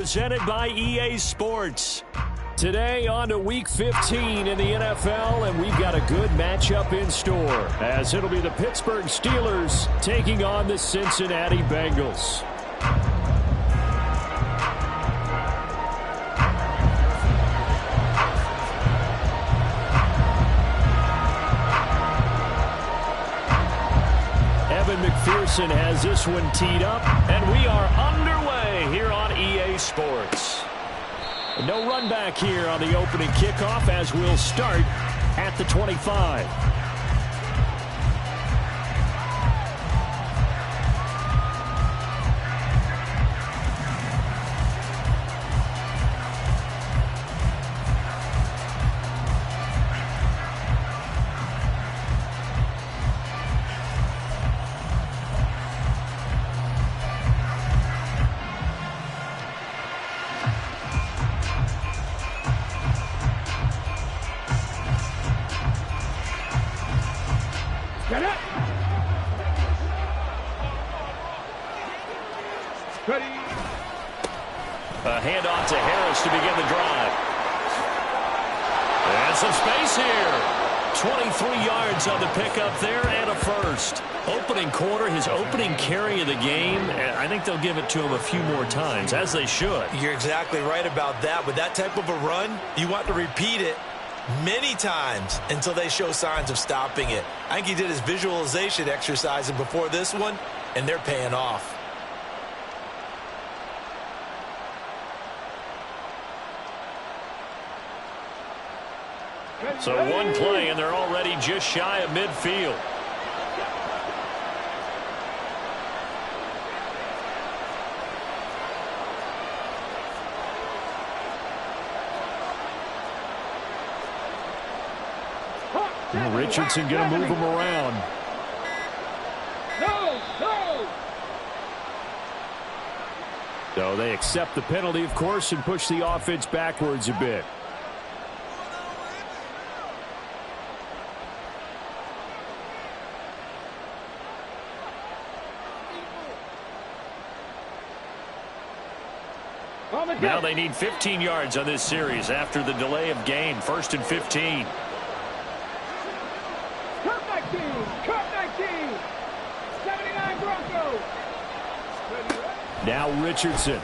Presented by EA Sports. Today on to Week 15 in the NFL, and we've got a good matchup in store, as it'll be the Pittsburgh Steelers taking on the Cincinnati Bengals. Evan McPherson has this one teed up, and we are underway here on EA Sports. No run back here on the opening kickoff, as we'll start at the 25. A handoff to Harris to begin the drive. And some space here. 23 yards on the pickup there and a first. Opening quarter, his opening carry of the game, and I think they'll give it to him a few more times, as they should. You're exactly right about that. With that type of a run, you want to repeat it many times until they show signs of stopping it. I think he did his visualization exercise before this one, and they're paying off. So one play, and they're already just shy of midfield. Richardson going to move him around. So they accept the penalty, of course, and push the offense backwards a bit. Now they need 15 yards on this series after the delay of game. 1st and 15. Cut 19. 79 Broncos. Now Richardson.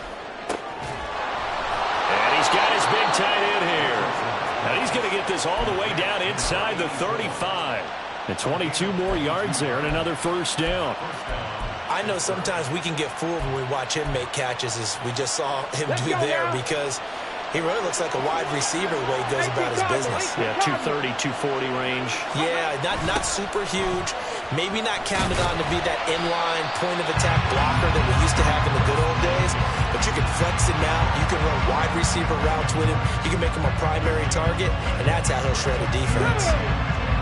And he's got his big tight end here. And he's going to get this all the way down inside the 35. And 22 more yards there and another first down. I know sometimes we can get fooled when we watch him make catches, as we just saw him do there, because he really looks like a wide receiver the way he goes about his business. Yeah, 230, 240 range. Yeah, not super huge. Maybe not counted on to be that inline point-of-attack blocker that we used to have in the good old days, but you can flex him out. You can run wide receiver routes with him. You can make him a primary target, and that's how he'll shred a defense.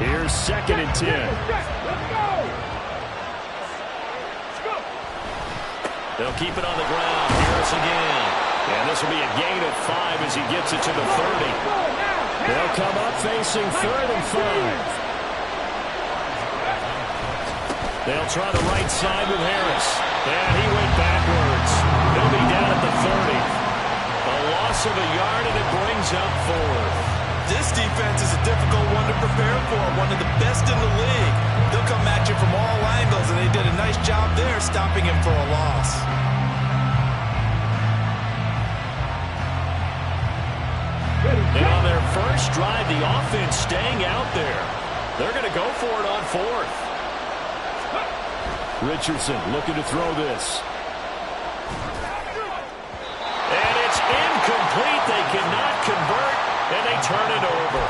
Here's 2nd and 10. They'll keep it on the ground. Harris again. And this will be a gain of 5 as he gets it to the 30. They'll come up facing 3rd and 5. They'll try the right side with Harris. And he went backwards. He'll be down at the 30. A loss of a yard, and it brings up 4th. This defense is a difficult one to prepare for, one of the best in the league. They'll come at you from all angles, and they did a nice job there stopping him for a loss. And on their first drive, the offense staying out there. They're going to go for it on 4th. Richardson looking to throw this. And it's incomplete. They cannot convert, and they turn it over.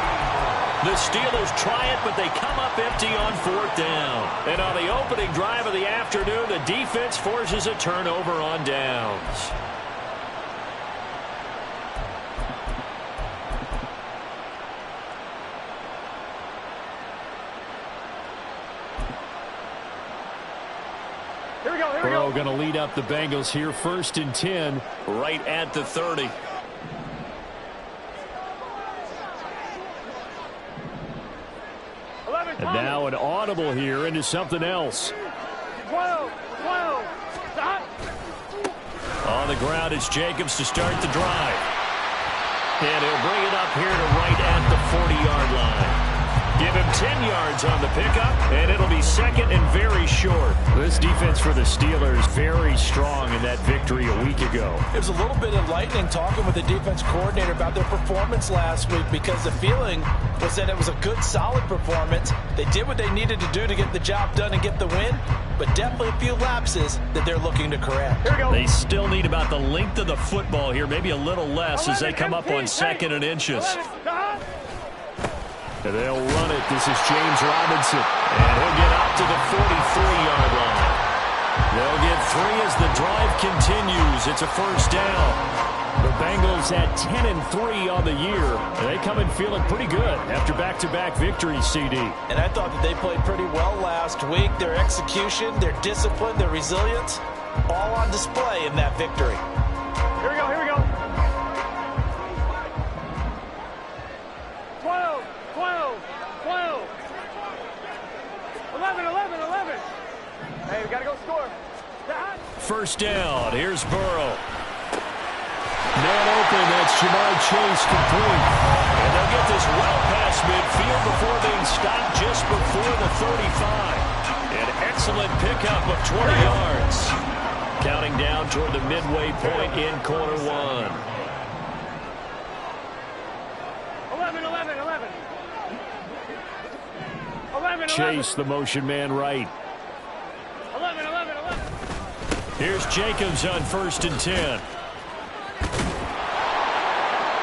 The Steelers try it, but they come up empty on 4th down. And on the opening drive of the afternoon, the defense forces a turnover on downs. Burrow going to lead up the Bengals here. 1st and 10, right at the 30. And now an audible here into something else. 12. Stop. On On the ground, it's Jacobs to start the drive. And he'll bring it up here to right at the 40-yard line. Give him 10 yards on the pickup, and it'll be second and very short. This defense for the Steelers very strong in that victory a week ago. It was a little bit enlightening talking with the defense coordinator about their performance last week because the feeling was that it was a good, solid performance. They did what they needed to do to get the job done and get the win, but definitely a few lapses that they're looking to correct. Here we go. They still need about the length of the football here, maybe a little less as they come up on second and inches. And they'll run it. This is James Robinson. And he'll get out to the 43-yard line. They'll get 3 as the drive continues. It's a first down. The Bengals at 10-3 on the year. And they come in feeling pretty good after back-to-back victories, CD. And I thought that they played pretty well last week. Their execution, their discipline, their resilience, all on display in that victory. Here we go, here we go. 12, 12, 12. 11, 11, 11. Hey, we got to go score. First down. Here's Burrow. Man open. That's Jamar Chase complete. And they'll get this well past midfield before being stopped just before the 35. An excellent pickup of 20 yards. Counting down toward the midway point in quarter one. 11, 11, 11. 11, Chase, the motion man right. 11, 11, 11. Here's Jacobs on 1st and 10.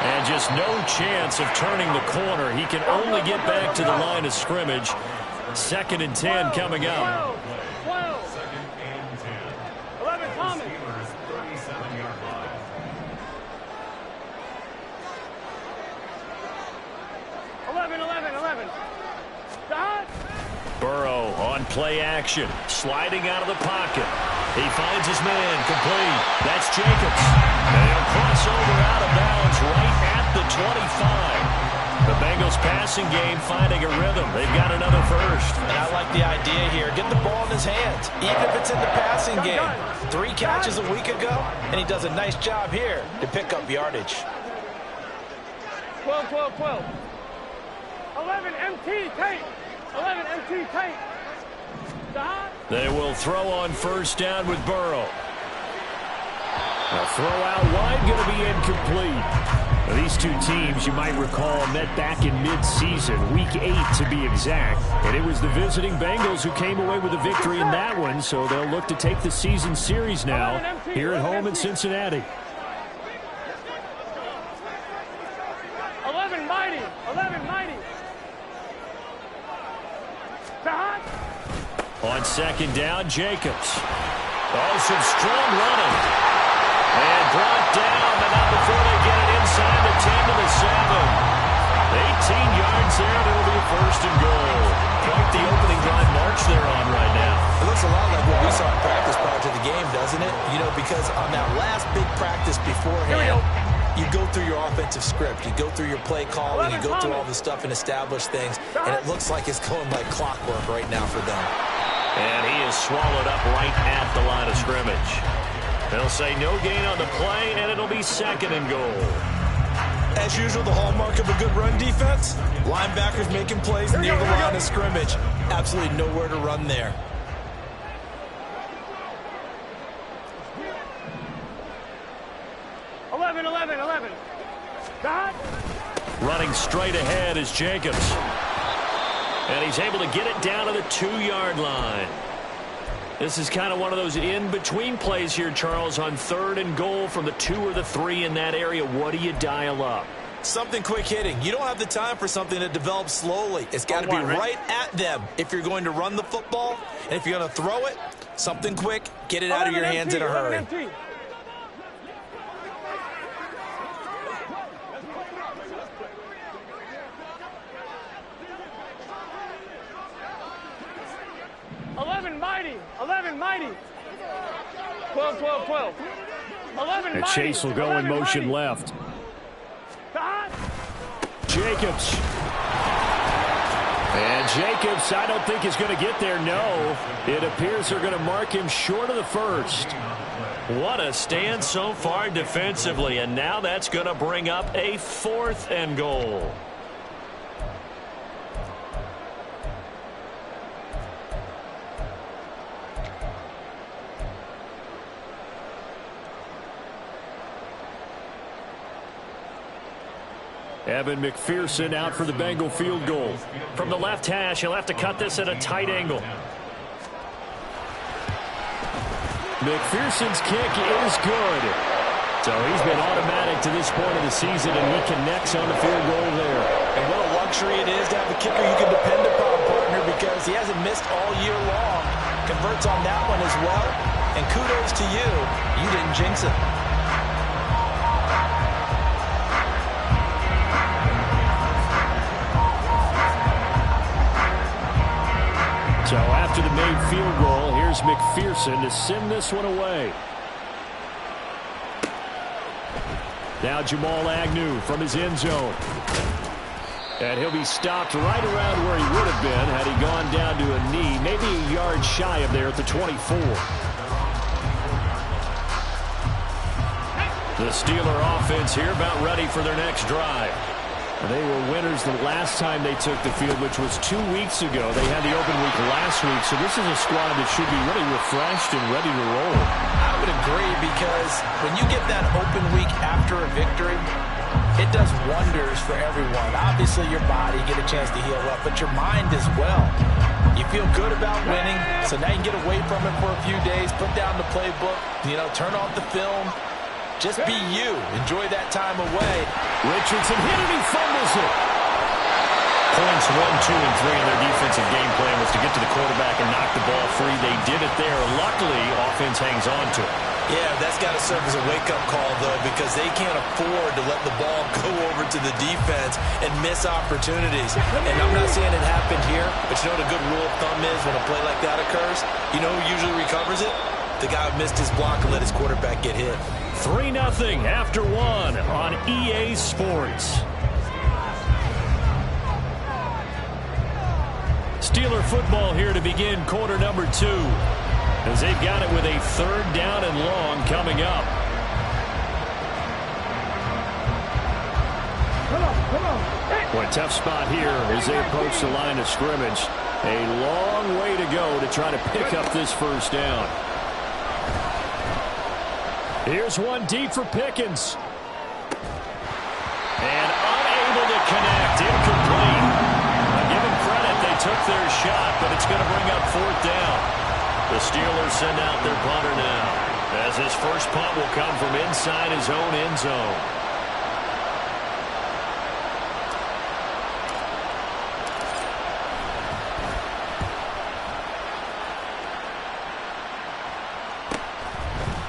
And just no chance of turning the corner. He can only get back to the line of scrimmage. 2nd and 10 coming up. 12. 11, Thomas. 11, 11, 11. Stop. Burrow on play action. Sliding out of the pocket. He finds his man complete. That's Jacobs. And he'll cross over out of bounds right at the 25. The Bengals passing game finding a rhythm. They've got another first. And I like the idea here. Get the ball in his hands, even if it's in the passing game. 3 catches a week ago, and he does a nice job here to pick up yardage. 12, 12, 12. 11, MT, tape. 11, MT, tape. Stop. They will throw on first down with Burrow. A throw out wide going to be incomplete. Now, these two teams, you might recall, met back in mid-season, week 8 to be exact. And it was the visiting Bengals who came away with a victory in that one, so they'll look to take the season series now here at home in Cincinnati. 11, mighty. 11, mighty. Stop. On 2nd down, Jacobs. Oh, some strong running. And brought down, but not before they get it inside the 10 to the 7. 18 yards there, and it'll be a 1st and goal. Quite the opening drive march they're on right now. It looks a lot like what we saw in practice prior to the game, doesn't it? You know, because on that last big practice beforehand, you go through your offensive script. You go through your play calling. You go through all the stuff and establish things. And it looks like it's going like clockwork right now for them. And he is swallowed up right at the line of scrimmage. They'll say no gain on the play, and it'll be 2nd and goal. As usual, the hallmark of a good run defense, linebackers making plays near the line of scrimmage. Absolutely nowhere to run there. Eleven, 11, 11. Stop. Running straight ahead is Jacobs. And he's able to get it down to the 2-yard line. This is kind of one of those in-between plays here, Charles, on 3rd and goal from the 2 or the 3 in that area. What do you dial up? Something quick hitting. You don't have the time for something that develops slowly. It's got to be right at them if you're going to run the football. And if you're going to throw it, something quick, get it out of your hands in a hurry. 11, mighty. 11, mighty. 12, 12, 12. 11, and mighty. Chase will go in motion mighty. left. Stop. Jacobs. And Jacobs, I don't think is going to get there, no. It appears they're going to mark him short of the 1st. What a stand so far defensively, and now that's going to bring up a 4th and goal. Evan McPherson out for the Bengal field goal. From the left hash, he'll have to cut this at a tight angle. McPherson's kick is good. So he's been automatic to this point of the season, and he connects on the field goal there. And what a luxury it is to have a kicker you can depend upon, partner, because he hasn't missed all year long. Converts on that one as well. And kudos to you. You didn't jinx it. So after the made field goal, here's McPherson to send this one away. Now Jamal Agnew from his end zone. And he'll be stopped right around where he would have been had he gone down to a knee, maybe a yard shy of there at the 24. The Steeler offense here about ready for their next drive. They were winners the last time they took the field, which was 2 weeks ago. They had the open week last week, so this is a squad that should be really refreshed and ready to roll. I would agree, because when you get that open week after a victory, it does wonders for everyone. Obviously, your body get a chance to heal up, but your mind as well. You feel good about winning, so now you can get away from it for a few days, put down the playbook, turn off the film. Just be you. Enjoy that time away. Richardson hit it, he fumbles it. Points 1, 2, and 3 in their defensive game plan was to get to the quarterback and knock the ball free. They did it there. Luckily, offense hangs on to it. Yeah, that's got to serve as a wake-up call, though, because they can't afford to let the ball go over to the defense and miss opportunities. And I'm not saying it happened here, but you know what a good rule of thumb is when a play like that occurs? You know who usually recovers it? The guy who missed his block and let his quarterback get hit. 3-0 after 1 on EA Sports. Steeler football here to begin quarter number 2, as they've got it with a 3rd down and long coming up. What a tough spot here as they approach the line of scrimmage. A long way to go to try to pick up this 1st down. Here's one deep for Pickens. And unable to connect. Incomplete. I give them credit. They took their shot, but it's going to bring up 4th down. The Steelers send out their punter now, as his first punt will come from inside his own end zone.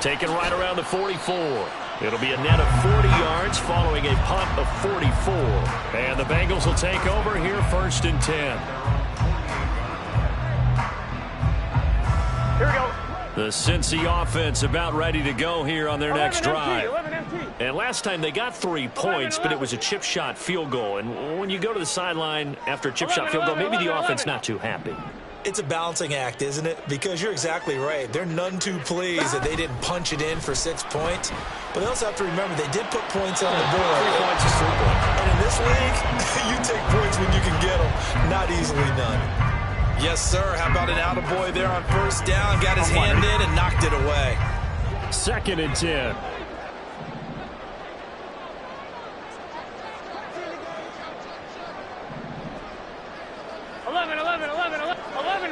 Taken right around the 44. It'll be a net of 40 yards following a punt of 44. And the Bengals will take over here 1st and 10. Here we go. The Cincy offense about ready to go here on their next drive. And last time they got 3 points, but it was a chip shot field goal. And when you go to the sideline after a chip shot field goal, maybe the offense not too happy. It's a balancing act, isn't it? Because you're exactly right. They're none too pleased that they didn't punch it in for 6 points. But they also have to remember they did put points on the board. 3 points is 3 points. And in this league, you take points when you can get them. Not easily done. Yes, sir. How about an attaboy there on 1st down? Got his hand in and knocked it away. 2nd and 10.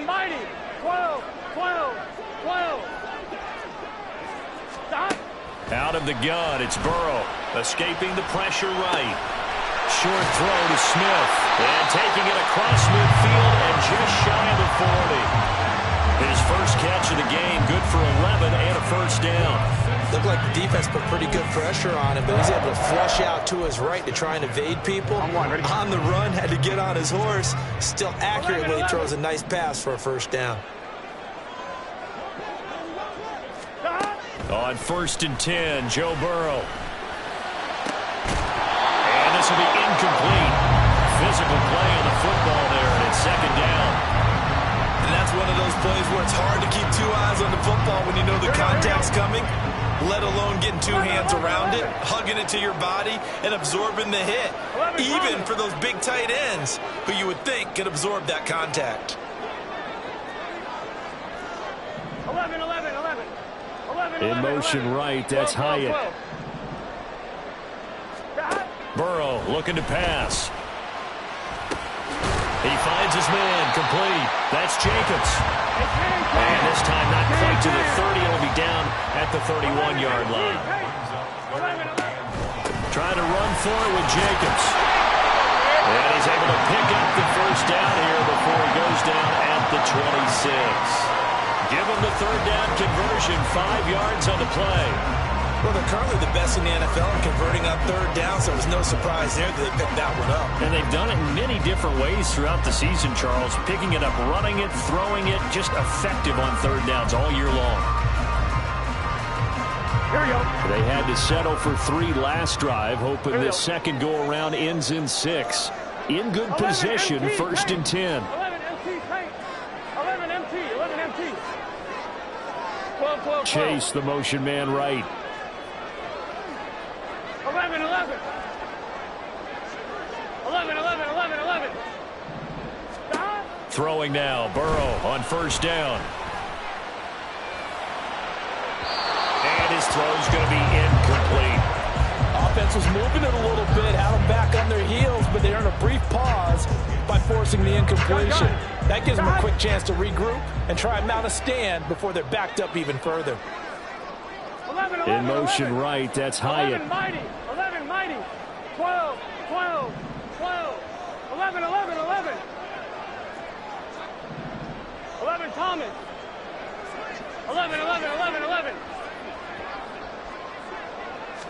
Mighty. 12, 12, 12. Stop. Out of the gun, it's Burrow. Escaping the pressure right. Short throw to Smith. And taking it across midfield and just shy of the 40. His first catch of the game, good for 11 and a 1st down. Looked like the defense put pretty good pressure on him, but he's able to flush out to his right to try and evade people. On the run, had to get on his horse. Still accurately throws a nice pass for a 1st down. On 1st and 10, Joe Burrow. And this will be incomplete. Physical play on the football there, and it's 2nd down. And that's one of those plays where it's hard to keep two eyes on the football when you know the contact's coming, let alone getting two hands around it, hugging it to your body, and absorbing the hit, even for those big tight ends who you would think could absorb that contact. 11. In motion right, that's Hyatt. Burrow looking to pass. He finds his man, complete. That's Jacobs. And this time not quite to the 30. It'll be down at the 31-yard line. Trying to run for it with Jacobs. And he's able to pick up the first down here before he goes down at the 26. Give him the third down conversion, 5 yards on the play. Well, they're currently the best in the NFL in converting on third down, so it was no surprise there that they picked that one up. And they've done it in many different ways throughout the season, Charles. Picking it up, running it, throwing it, just effective on third downs all year long. Here we go. They had to settle for 3 last drive, hoping this second go-around ends in 6. In good position, MT, 1st and 10. 11 MT, tight. 11 MT. 12. Chase, the motion man right. 11. 11. Stop. Throwing now, Burrow on first down. And his throw's going to be incomplete. Offense was moving it a little bit, had them back on their heels, but they earned a brief pause by forcing the incompletion. That gives them a quick chance to regroup and try and mount a stand before they're backed up even further. 11. In motion right, that's Hyatt. 11 mighty. 12. 11. 11 Thomas. 11.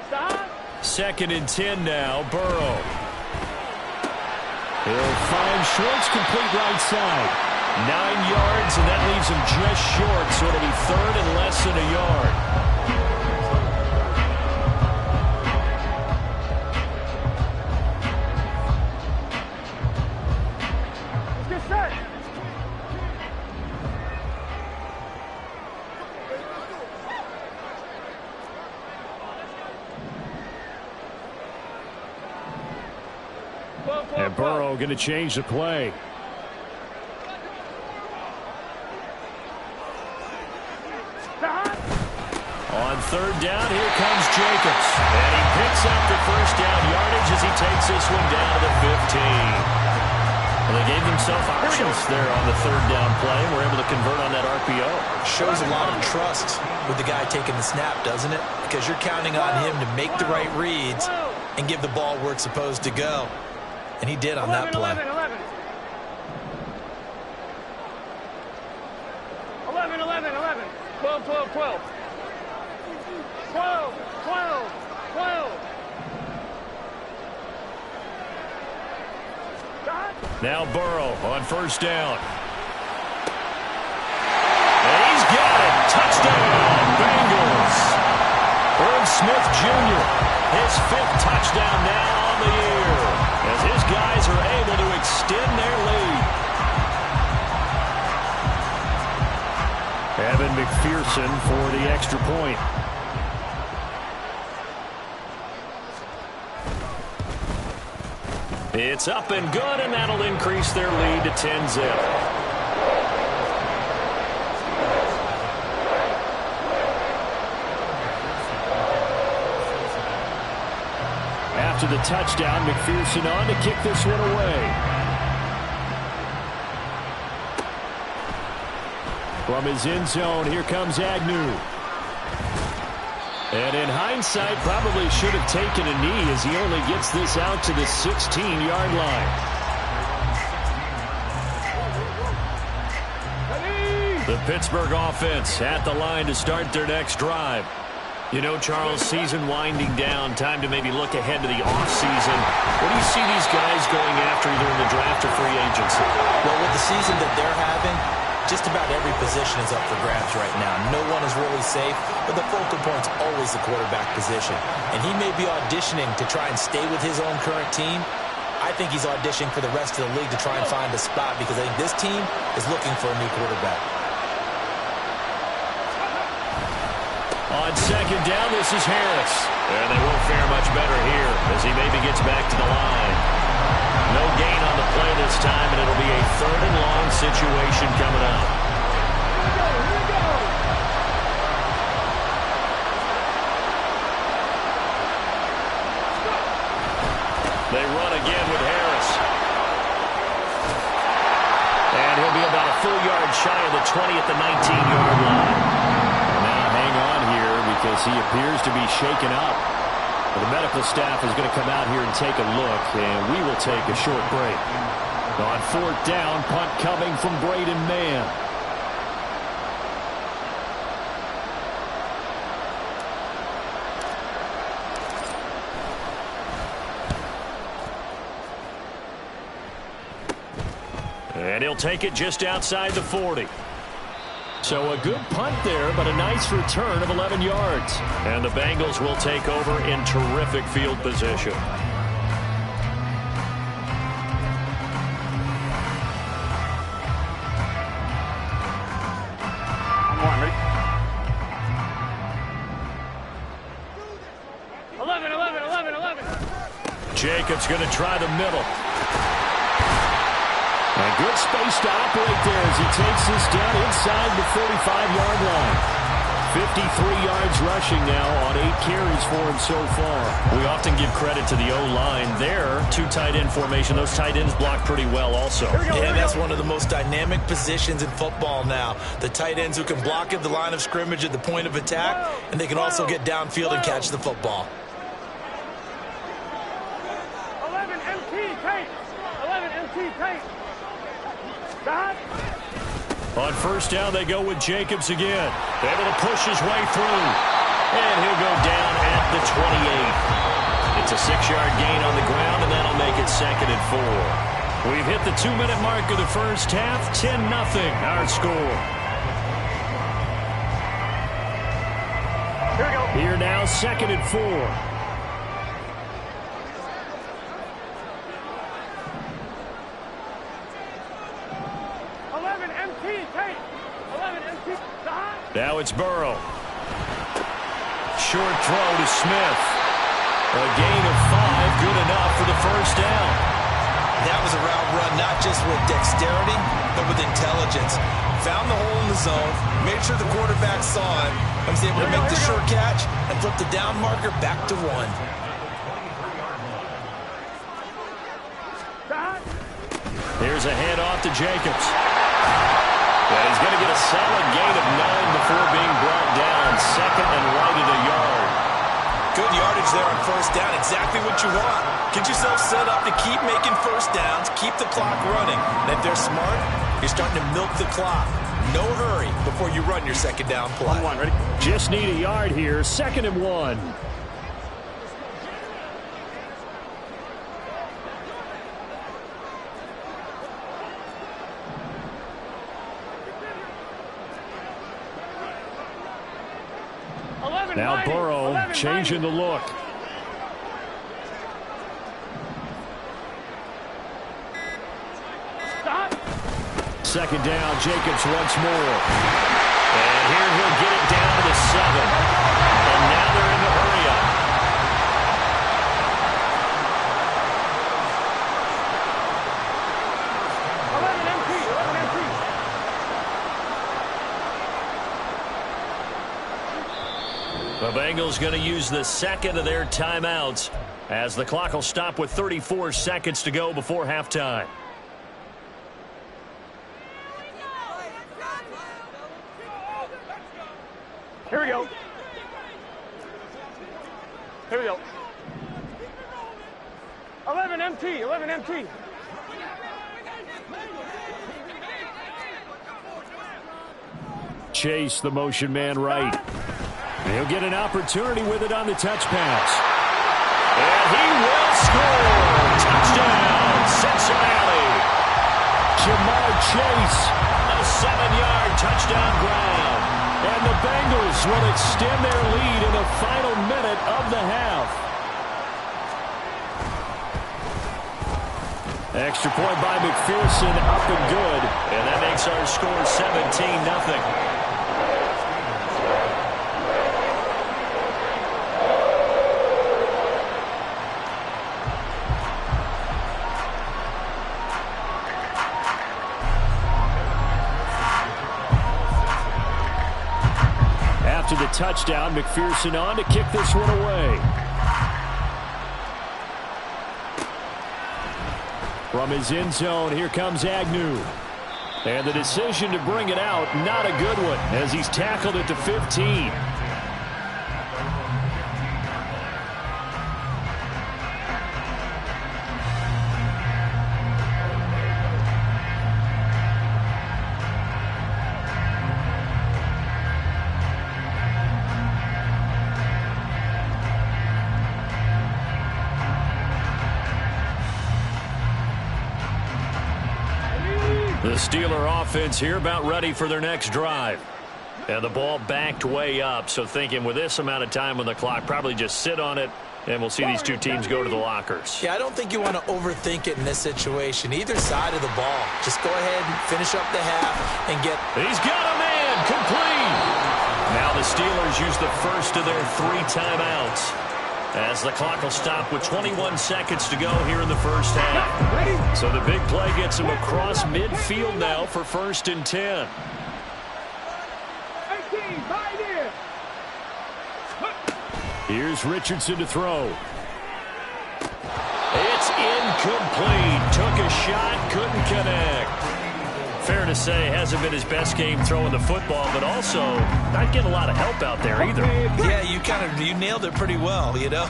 Stop. 2nd and 10 now, Burrow. He'll find Schwartz, complete right side. 9 yards, and that leaves him just short, so it'll be 3rd and less than a yard. And Burrow going to change the play. On 3rd down, here comes Jacobs. And he picks up the first down yardage as he takes this one down to the 15. Well, they gave themselves options there on the 3rd down play. We're able to convert on that RPO. Shows a lot of trust with the guy taking the snap, doesn't it? Because you're counting on him to make the right reads and give the ball where it's supposed to go. And he did on that play. 11. 12. Now Burrow on first down. And he's got it. Touchdown, Bengals. Irv Smith Jr., his 5th touchdown now on the year, as his guys are able to extend their lead. Evan McPherson for the extra point. It's up and good, and that'll increase their lead to 10-zip. After the touchdown, McPherson on to kick this one away. From his end zone, here comes Agnew. And in hindsight, probably should have taken a knee as he only gets this out to the 16-yard line. The Pittsburgh offense at the line to start their next drive. You know, Charles, season winding down, time to maybe look ahead to the offseason. What do you see these guys going after either in the draft or free agency? Well, with the season that they're having, just about every position is up for grabs right now. No one is really safe, but the focal point's always the quarterback position. And he may be auditioning to try and stay with his own current team, I think he's auditioning for the rest of the league to try and find a spot because I think this team is looking for a new quarterback. On second down, this is Harris. And they won't fare much better here as he maybe gets back to the line. No gain on the play this time, and it'll be a 3rd and long situation coming up. They run again with Harris. And he'll be about a full yard shy of the 20 at the 19-yard line. Now hang on here because he appears to be shaken up. The medical staff is going to come out here and take a look, and we will take a short break. On 4th down, punt coming from Braden Mann. And he'll take it just outside the 40. So a good punt there, but a nice return of 11 yards. And the Bengals will take over in terrific field position. Come on, ready? 11. Jacobs going to try the middle. And good space to operate there as he takes this down inside the 45-yard line. 53 yards rushing now on 8 carries for him so far. We often give credit to the O-line there. 2 tight end formation. Those tight ends block pretty well also. Yeah, that's one of the most dynamic positions in football now. The tight ends who can block at the line of scrimmage at the point of attack, and they can also get downfield and catch the football. 11 MT tape. 11 MT tape. Stop. On 1st down, they go with Jacobs again. Able to push his way through. And he'll go down at the 28. It's a 6-yard gain on the ground, and that'll make it 2nd and 4. We've hit the 2-minute mark of the first half. 10-0 our score. Here we go. Here now, 2nd and 4. Now it's Burrow. Short throw to Smith. A gain of 5, good enough for the 1st down. That was a route run, not just with dexterity, but with intelligence. Found the hole in the zone, made sure the quarterback saw it, and was able to make the short catch and flip the down marker back to 1. Here's a handoff to Jacobs. And he's going to get a solid gain of 9 before being brought down. 2nd and right at a yard. Good yardage there on 1st down. Exactly what you want. Get yourself set up to keep making 1st downs. Keep the clock running. And if they're smart, you're starting to milk the clock. No hurry before you run your 2nd down play. 1-1, ready? Just need a yard here. 2nd and 1. Now Burrow changing the look. Stop. 2nd down, Jacobs once more. And here he'll get it down to the 7. And now they're in the hurry up. The Bengals going to use the 2nd of their timeouts as the clock will stop with 34 seconds to go before halftime. Here we go. Here we go. 11 MT. 11 MT. Chase, the motion man right. He'll get an opportunity with it on the touch pass. And he will score! Touchdown, Cincinnati! Jamar Chase, a 7-yard touchdown ground. And the Bengals will extend their lead in the final minute of the half. Extra point by McPherson, up and good. And that makes our score 17-0. After the touchdown, McPherson on to kick this one away. From his end zone, here comes Agnew. And the decision to bring it out, not a good one, as he's tackled at the 15. The Steeler offense here about ready for their next drive. And the ball backed way up, so thinking with this amount of time on the clock, probably just sit on it, and we'll see these two teams go to the lockers. Yeah, I don't think you want to overthink it in this situation. Either side of the ball. Just go ahead and finish up the half and get... He's got a man, complete! Now the Steelers use the first of their 3 timeouts, as the clock will stop with 21 seconds to go here in the first half. So the big play gets him across midfield now for 1st and 10. Here's Richardson to throw. It's incomplete. Took a shot, couldn't connect. Fair to say, hasn't been his best game throwing the football, but also not getting a lot of help out there either. Yeah, you nailed it pretty well, you know.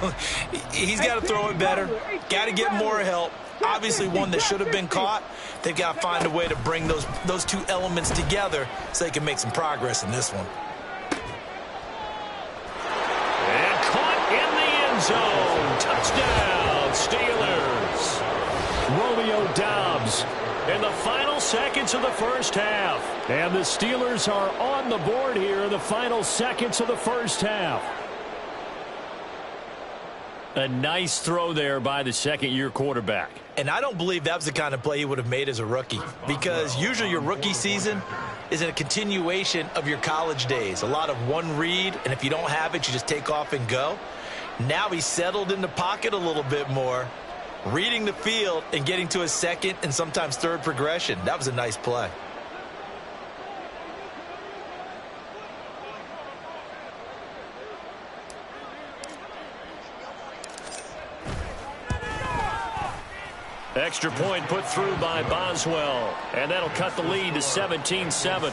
He's got to throw it better. Got to get more help. Obviously one that should have been caught. They've got to find a way to bring those two elements together so they can make some progress in this one. And caught in the end zone. Touchdown, Steelers. Romeo Doubs in the final seconds of the first half. And the Steelers are on the board here in the final seconds of the first half. A nice throw there by the second-year quarterback. And I don't believe that was the kind of play he would have made as a rookie, because usually your rookie season is a continuation of your college days. A lot of one read, and if you don't have it, you just take off and go. Now he's settled in the pocket a little bit more, reading the field and getting to a second and sometimes third progression. That was a nice play. Extra point put through by Boswell, and that'll cut the lead to 17-7.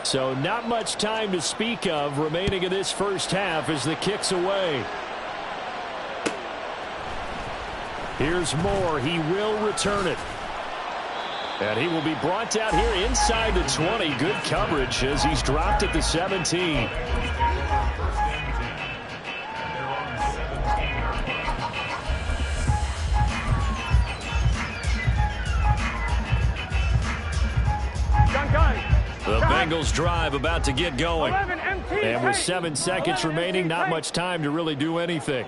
So not much time to speak of remaining in this first half as the kick's away. Here's Moore. He will return it. And he will be brought out here inside the 20. Good coverage as he's dropped at the 17. The Bengals drive about to get going. And with 7 seconds remaining, not much time to really do anything.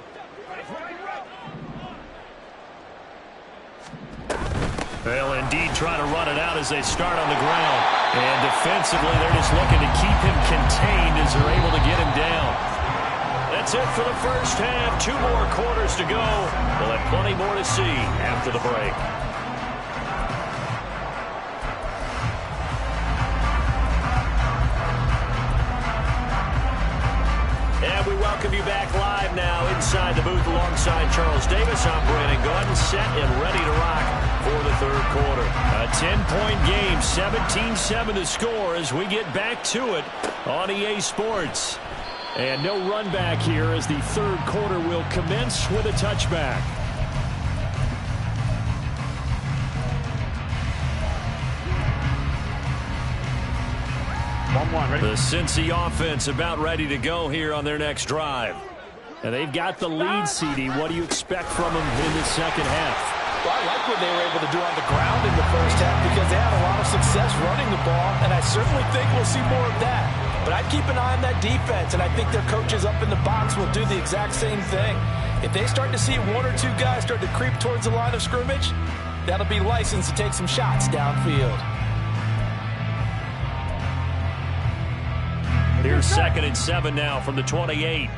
They'll indeed try to run it out as they start on the ground. And defensively, they're just looking to keep him contained as they're able to get him down. That's it for the first half. 2 more quarters to go. We'll have plenty more to see after the break. And we welcome you back live now inside the booth alongside Charles Davis. I'm Brandon Gaudin, set and ready to rock for the third quarter. A 10-point game, 17-7 to score as we get back to it on EA Sports. And no run back here as the third quarter will commence with a touchback. The Cincy offense about ready to go here on their next drive. And they've got the lead, CD. What do you expect from them in the second half? Well, I like what they were able to do on the ground in the first half because they had a lot of success running the ball, and I certainly think we'll see more of that. But I'd keep an eye on that defense, and I think their coaches up in the box will do the exact same thing. If they start to see one or two guys start to creep towards the line of scrimmage, that'll be licensed to take some shots downfield. Here's 2nd and 7 now from the 28.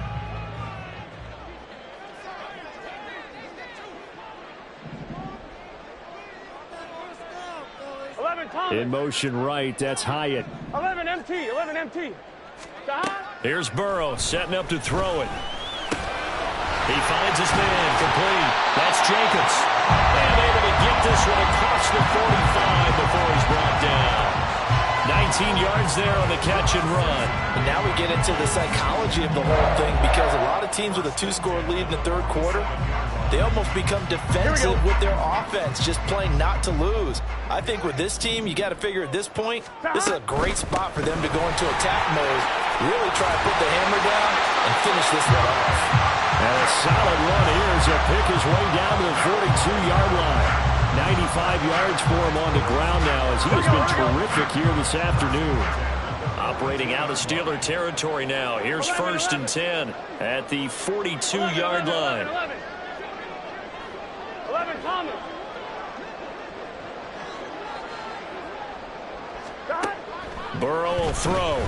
In motion right, that's Hyatt. 11 MT, 11 MT. Here's Burrow setting up to throw it. He finds his man, complete. That's Jacobs. And able to get this one across the 45 before he's brought down. 19 yards there on the catch and run. And now we get into the psychology of the whole thing because a lot of teams with a 2-score lead in the third quarter, they almost become defensive with their offense, just playing not to lose. I think with this team, you got to figure at this point, this is a great spot for them to go into attack mode, really try to put the hammer down and finish this one off. And a solid run here as he'll pick his way down to the 42-yard line. 95 yards for him on the ground now as he has been terrific here this afternoon. Operating out of Steeler territory now. Here's 1st and 10 at the 42-yard line. 11 Thomas. Burrow will throw.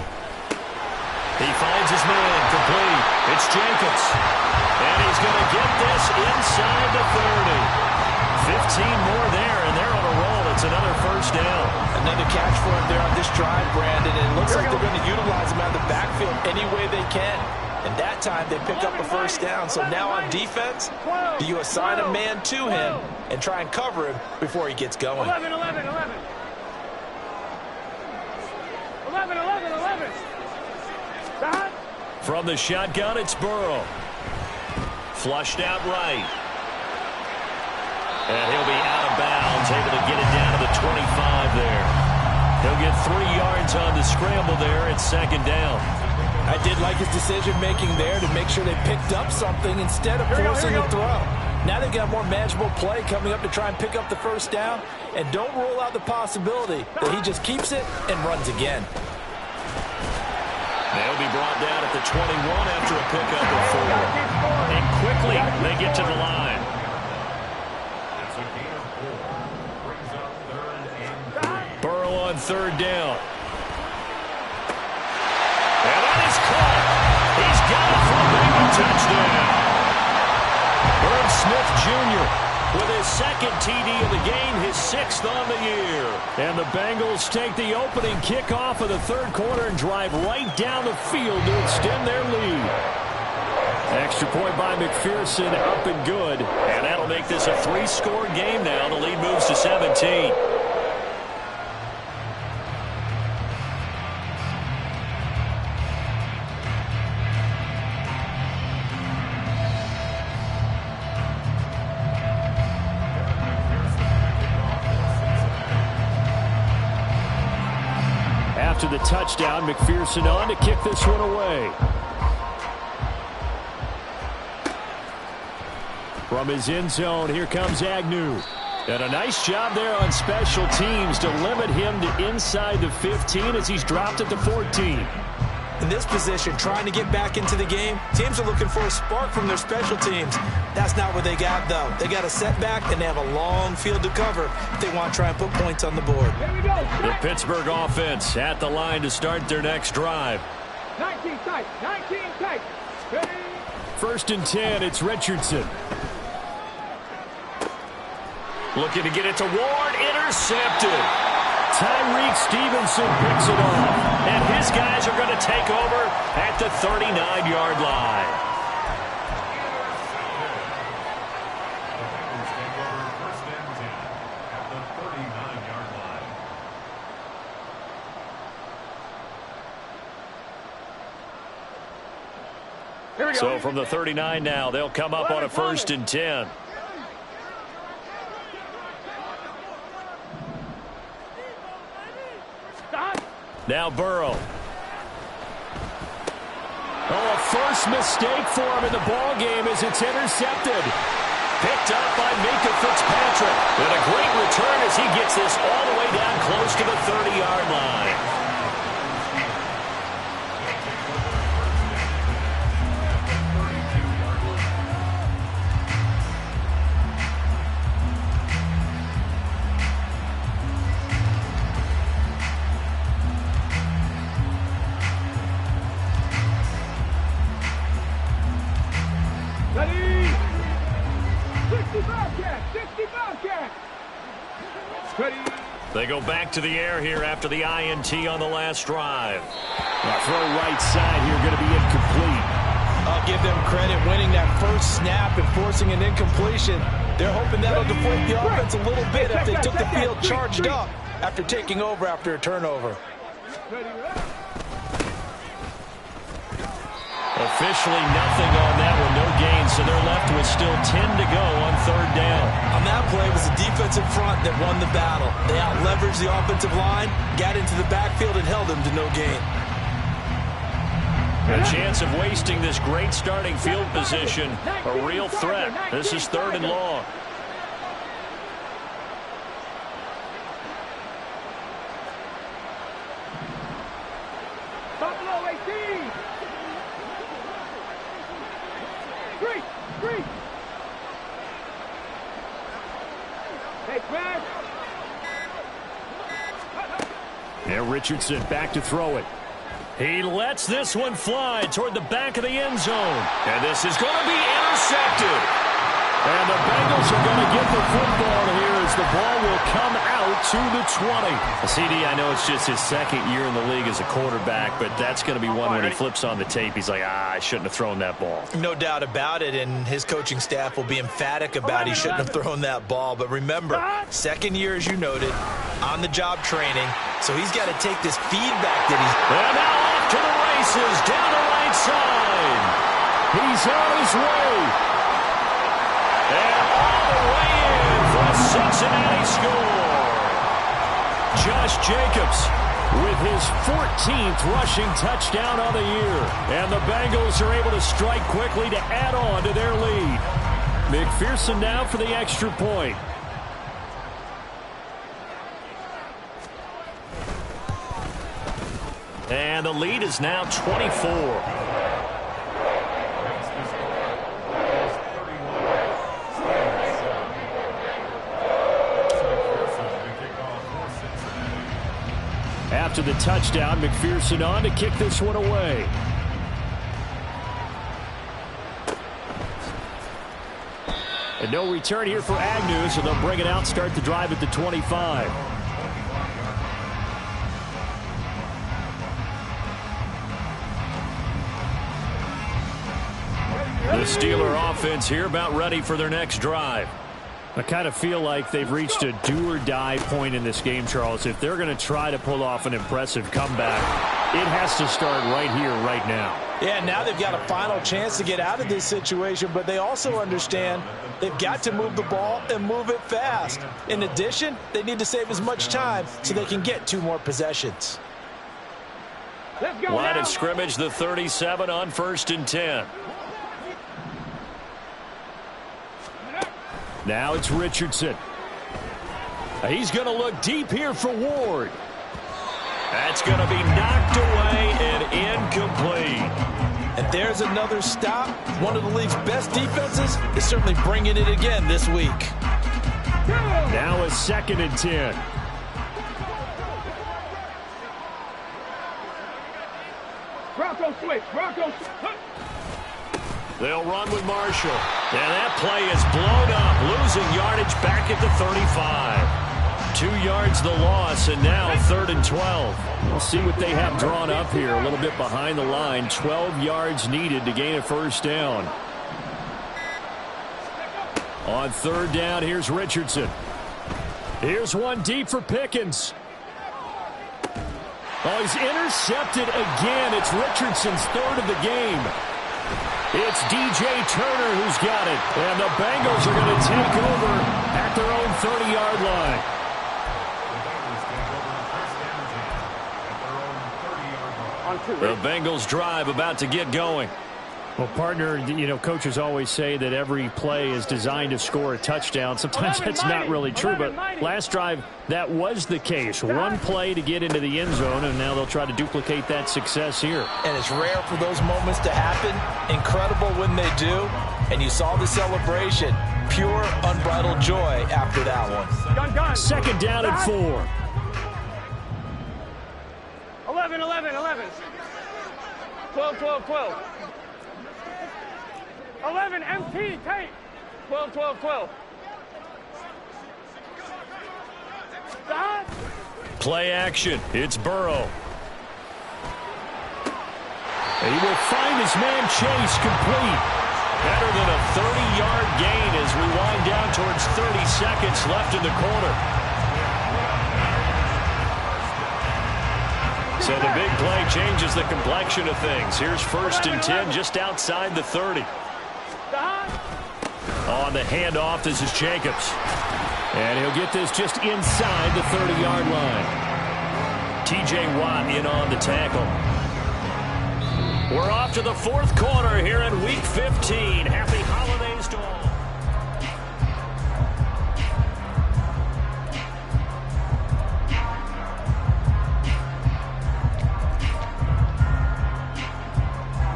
He finds his man, complete. It's Jacobs. And he's going to get this inside the 30. 15 more there, and they're on a roll. It's another first down. Another catch for him there on this drive, Brandon. And it looks like they're going to utilize him out of the backfield any way they can. And that time they pick up a first down. So now on defense, do you assign a man to him and try and cover him before he gets going? 11, 11, 11. 11, 11, 11. From the shotgun, it's Burrow. Flushed out right. And he'll be out of bounds, able to get it down to the 25 there. He'll get 3 yards on the scramble there. It's 2nd down. I did like his decision-making there to make sure they picked up something instead of forcing a throw. Now they've got more manageable play coming up to try and pick up the first down. And don't rule out the possibility that he just keeps it and runs again. They'll be brought down at the 21 after a pickup of 4. And quickly they get to the line. Burrow on 3rd down. And that is caught. He's got it for a big touchdown. Irv Smith Jr. with his 2nd TD of the game, his 6th on the year. And the Bengals take the opening kickoff of the third quarter and drive right down the field to extend their lead. Extra point by McPherson, up and good. And that'll make this a 3-score game now. The lead moves to 17. After the touchdown, McPherson on to kick this one away. From his end zone, here comes Agnew. And a nice job there on special teams to limit him to inside the 15 as he's dropped at the 14. In this position, trying to get back into the game, teams are looking for a spark from their special teams. That's not what they got, though. They got a setback, and they have a long field to cover if they want to try and put points on the board. The Pittsburgh offense at the line to start their next drive. 19 tight, 19 tight. 1st and 10, it's Richardson. Looking to get it to Ward, intercepted. Tyreek Stevenson picks it off. And his guys are going to take over at the 39-yard line. So from the 39 now, they'll come up on a 1st and 10. Now Burrow. Oh, a first mistake for him in the ball game as it's intercepted. Picked up by Minkah Fitzpatrick. And a great return as he gets this all the way down close to the 30-yard line. They go back to the air here after the INT on the last drive. Throw right side here going to be incomplete. I'll give them credit winning that first snap and forcing an incompletion. They're hoping that'll deflate the offense a little bit if they took the field charged up after taking over after a turnover. Officially nothing on that one, no gain, so they're left with still 10 to go on 3rd down. On that play, it was the defensive front that won the battle. They out-leveraged the offensive line, got into the backfield, and held them to no gain. A chance of wasting this great starting field position, a real threat. This is 3rd and long. Buffalo 18. Three. Hey, Craig. Now Richardson back to throw it. He lets this one fly toward the back of the end zone. And this is going to be intercepted. And the Bengals are going to get the football here as the ball will come out to the 20. CD, I know it's just his 2nd year in the league as a quarterback, but that's going to be one when he flips on the tape. He's like, I shouldn't have thrown that ball. No doubt about it, and his coaching staff will be emphatic about he shouldn't have thrown that ball. But remember, 2nd year, as you noted, on-the-job training, so he's got to take this feedback that he's... And now off to the races, down the right side. He's on his way. And all the way in for a Cincinnati score. Josh Jacobs with his 14th rushing touchdown on the year. And the Bengals are able to strike quickly to add on to their lead. McPherson now for the extra point. And the lead is now 24. After the touchdown, McPherson on to kick this one away. And no return here for Agnew, so they'll bring it out, start the drive at the 25. The Steeler offense here about ready for their next drive. I kind of feel like they've reached a do-or-die point in this game, Charles. If they're going to try to pull off an impressive comeback, it has to start right here, right now. Yeah, now they've got a final chance to get out of this situation, but they also understand they've got to move the ball and move it fast. In addition, they need to save as much time so they can get 2 more possessions. Line of scrimmage, the 37 on 1st and 10. Now it's Richardson. He's going to look deep here for Ward. That's going to be knocked away and incomplete. And there's another stop. One of the league's best defenses is certainly bringing it again this week. Now a 2nd and 10. Bronco switch. They'll run with Marshall. And that play is blown up, losing yardage back at the 35. 2 yards the loss, and now 3rd and 12. We'll see what they have drawn up here. A little bit behind the line. 12 yards needed to gain a 1st down. On 3rd down, here's Richardson. Here's one deep for Pickens. Oh, he's intercepted again. It's Richardson's 3rd of the game. It's DJ Turner who's got it. And the Bengals are going to take over at their own 30-yard line. The Bengals drive about to get going. Well, partner, coaches always say that every play is designed to score a touchdown. Sometimes that's not really true, but last drive, that was the case. One play to get into the end zone, and now they'll try to duplicate that success here. And it's rare for those moments to happen. Incredible when they do. And you saw the celebration. Pure, unbridled joy after that one. Second down and 4. 11, 11, 11. 12, 12, 12. 11, MT, tape. 12, 12, 12. Stop. Play action. It's Burrow. And he will find his man Chase complete. Better than a 30-yard gain as we wind down towards 30 seconds left in the quarter. So the big play changes the complexion of things. Here's 1st and 10 just outside the 30. On the handoff, this is Jacobs. And he'll get this just inside the 30-yard line. T.J. Watt in on the tackle. We're off to the 4th quarter here in Week 15. Happy holidays to all.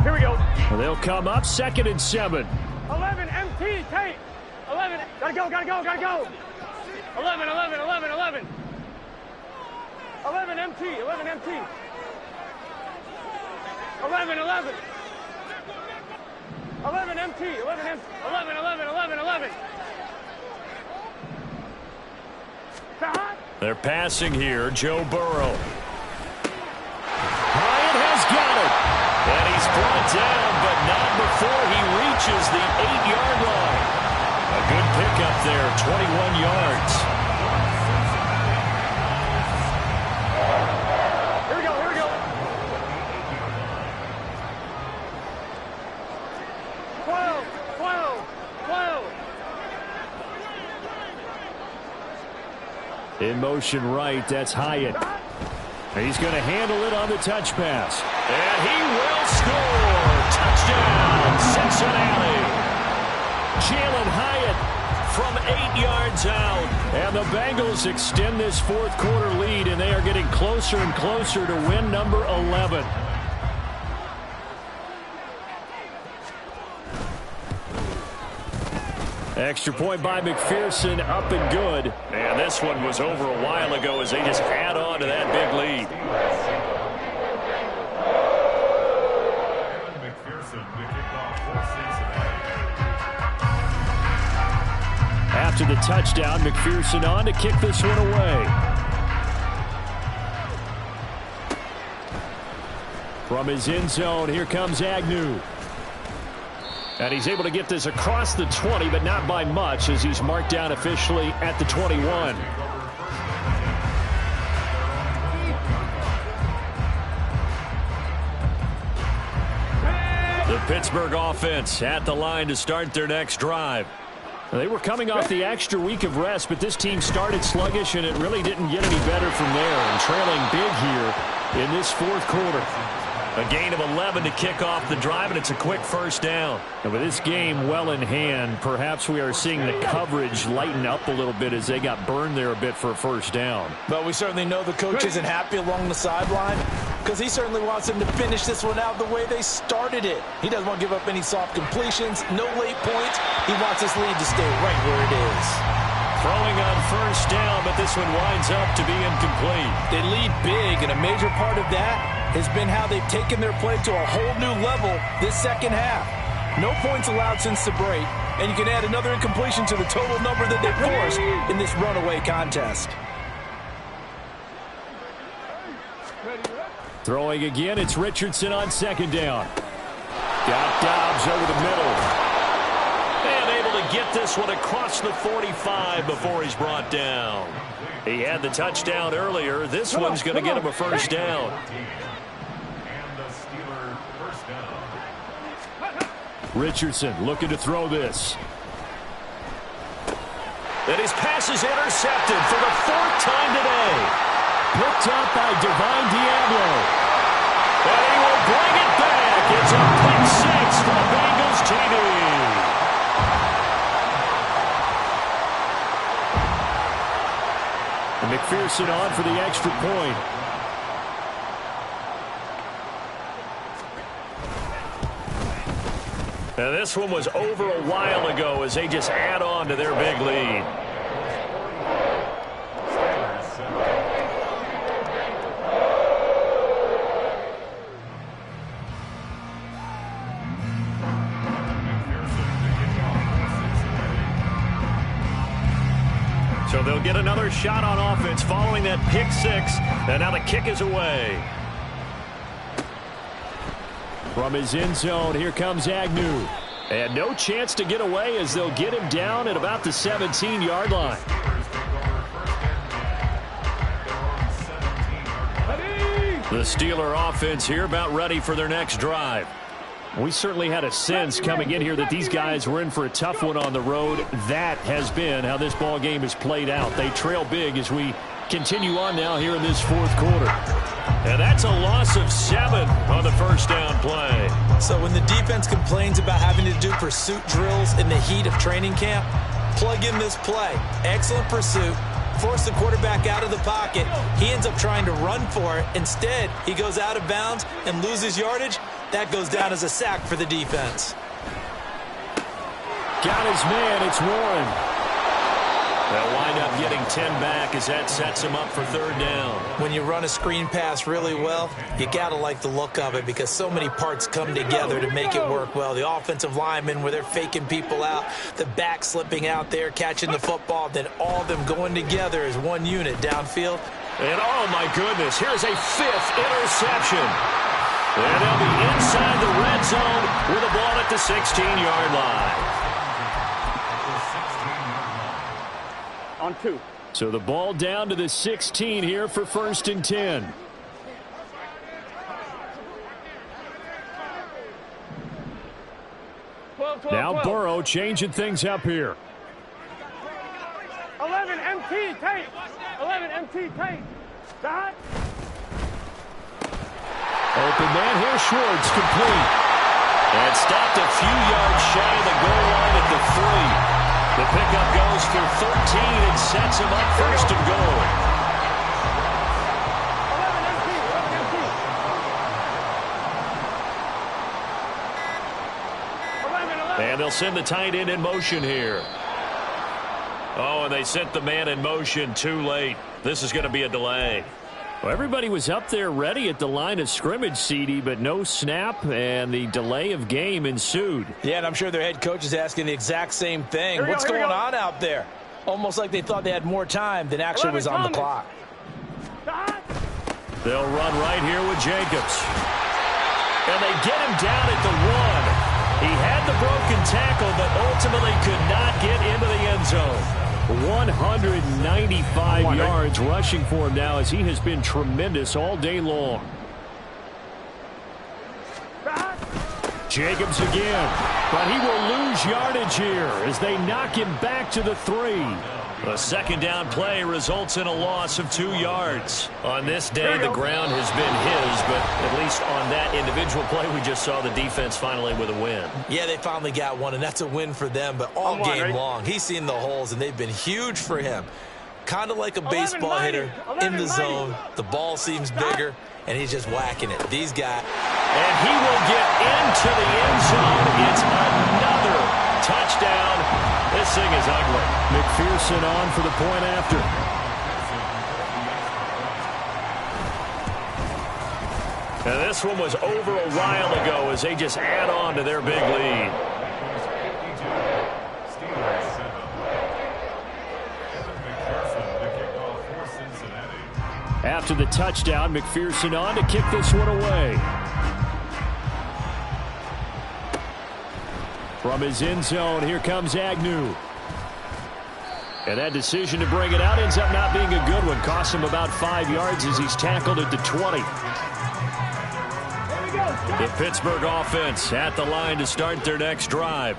Here we go. Well, they'll come up 2nd and 7. 11, MT, tape. 11, gotta go, gotta go, gotta go. 11, 11, 11, 11. 11, MT, 11, MT. 11, 11. 11, MT, 11, MT. 11, 11, 11, 11. Stop. They're passing here. Joe Burrow. Bryant has got it. And he's brought down, but not before he reaches the 8-yard line. A good pickup there, 21 yards. Here we go, here we go. 12, 12, 12. In motion right, that's Hyatt. He's going to handle it on the touch pass. And he will score. Touchdown, Cincinnati. Jalen Hyatt from 8 yards out. And the Bengals extend this 4th quarter lead, and they are getting closer and closer to win number 11. Extra point by McPherson, up and good. And this one was over a while ago as they just add on to that big lead. After the touchdown, McPherson on to kick this one away. From his end zone, here comes Agnew. And he's able to get this across the 20, but not by much as he's marked down officially at the 21. The Pittsburgh offense at the line to start their next drive. They were coming off the extra week of rest, but this team started sluggish, and it really didn't get any better from there. And trailing big here in this 4th quarter. A gain of 11 to kick off the drive, and it's a quick 1st down. And with this game well in hand, perhaps we are seeing the coverage lighten up a little bit as they got burned there a bit for a 1st down. But we certainly know the coach isn't happy along the sideline because he certainly wants them to finish this one out the way they started it. He doesn't want to give up any soft completions, no late points. He wants this lead to stay right where it is. Throwing on 1st down, but this one winds up to be incomplete. They lead big, and a major part of that has been how they've taken their play to a whole new level this 2nd half. No points allowed since the break, and you can add another incompletion to the total number that they forced in this runaway contest. Throwing again, it's Richardson on 2nd down. Got Dobbs over the middle. And able to get this one across the 45 before he's brought down. He had the touchdown earlier. This one's going to get him a 1st down. Richardson looking to throw this. And his pass is intercepted for the 4th time today. Picked up by Divine Diablo. And he will bring it back. It's a pick 6 for the Bengals TD. And McPherson on for the extra point. And this one was over a while ago as they just add on to their big lead. So they'll get another shot on offense following that pick 6. And now the kick is away. From his end zone, here comes Agnew. And no chance to get away as they'll get him down at about the 17-yard line. The Steeler offense here about ready for their next drive. We certainly had a sense coming in here that these guys were in for a tough one on the road. That has been how this ball game has played out. They trail big as we continue on now here in this 4th quarter. And that's a loss of 7 on the first down play. So when the defense complains about having to do pursuit drills in the heat of training camp, plug in this play. Excellent pursuit. Force the quarterback out of the pocket. He ends up trying to run for it. Instead, he goes out of bounds and loses yardage. That goes down as a sack for the defense. Got his man. It's Warren. They'll wind up getting 10 back as that sets him up for 3rd down. When you run a screen pass really well, you got to like the look of it because so many parts come together to make it work well. The offensive linemen where they're faking people out, the back slipping out there, catching the football, then all of them going together as one unit downfield. And oh my goodness, here's a 5th interception. And they'll be inside the red zone with the ball at the 16-yard line. On 2. So the ball down to the 16 here for 1st and 10. Now Burrow changing things up here. 11 MT tape. 11 MT tape. Dot. Open man here, Schwartz complete. And stopped a few yards shy of the goal line at the 3. The pickup goes for 13 and sets him up 1st and goal. 11 MT. And they'll send the tight end in motion here. Oh, and they sent the man in motion too late. This is going to be a delay. Well, everybody was up there ready at the line of scrimmage, CD, but no snap, and the delay of game ensued. Yeah, and I'm sure their head coach is asking the exact same thing. What's going on out there? Almost like they thought they had more time than actually was on the clock. They'll run right here with Jacobs. And they get him down at the 1. He had the broken tackle, but ultimately could not get into the end zone. 195 yards rushing for him now as he has been tremendous all day long. Jacobs again, but he will lose yardage here as they knock him back to the 3. A 2nd down play results in a loss of 2 yards. On this day, the ground has been his, but at least on that individual play, we just saw the defense finally with a win. Yeah, they finally got one, and that's a win for them, but all game long, he's seen the holes, and they've been huge for him. Kind of like a baseball hitter in the zone. The ball seems bigger, and he's just whacking it. These guys. And he will get into the end zone. It's another touchdown. This thing is ugly. McPherson on for the point after. And this one was over a while ago as they just add on to their big lead. After the touchdown, McPherson on to kick this one away. From his end zone, here comes Agnew. And that decision to bring it out ends up not being a good one. Cost him about 5 yards as he's tackled at the 20. Here we go. The Pittsburgh offense at the line to start their next drive.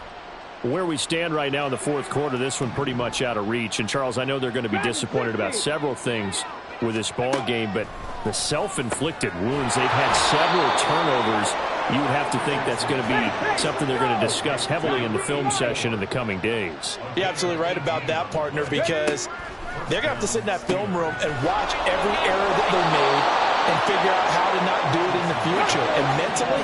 Where we stand right now in the fourth quarter, this one pretty much out of reach. And, Charles, I know they're going to be disappointed about several things with this ball game, but the self-inflicted wounds, they've had several turnovers. You would have to think that's going to be something they're going to discuss heavily in the film session in the coming days. You're absolutely right about that, partner, because they're going to have to sit in that film room and watch every error that they made and figure out how to not do it in the future. And mentally,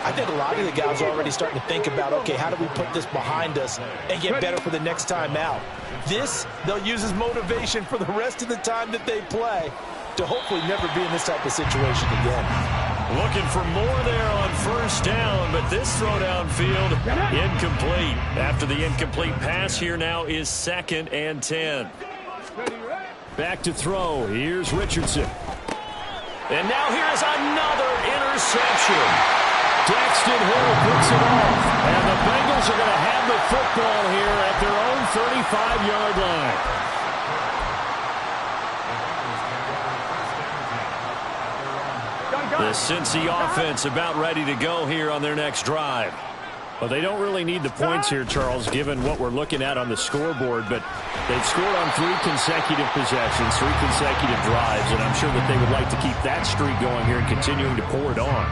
I think a lot of the guys are already starting to think about, okay, how do we put this behind us and get better for the next time out? This, they'll use as motivation for the rest of the time that they play to hopefully never be in this type of situation again. Looking for more there on first down, but this throw downfield incomplete. After the incomplete pass, here now is 2nd and 10. Back to throw. Here's Richardson. And now here's another interception. Daxton Hill picks it off. And the Bengals are going to have the football here at their own 35-yard line. The Cincy offense about ready to go here on their next drive. Well, they don't really need the points here, Charles, given what we're looking at on the scoreboard, but they've scored on 3 consecutive possessions, 3 consecutive drives, and I'm sure that they would like to keep that streak going here and continuing to pour it on.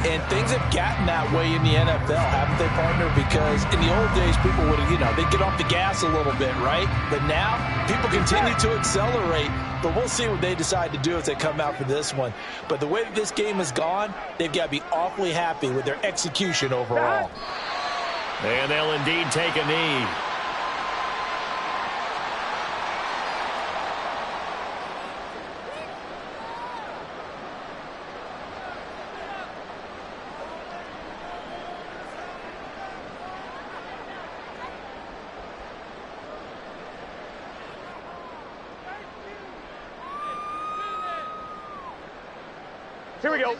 And things have gotten that way in the NFL, haven't they, partner? Because in the old days, people would, they'd get off the gas a little bit, right? But now, people continue to accelerate. But we'll see what they decide to do as they come out for this one. But the way that this game has gone, they've got to be awfully happy with their execution overall. And they'll indeed take a knee. Here we go.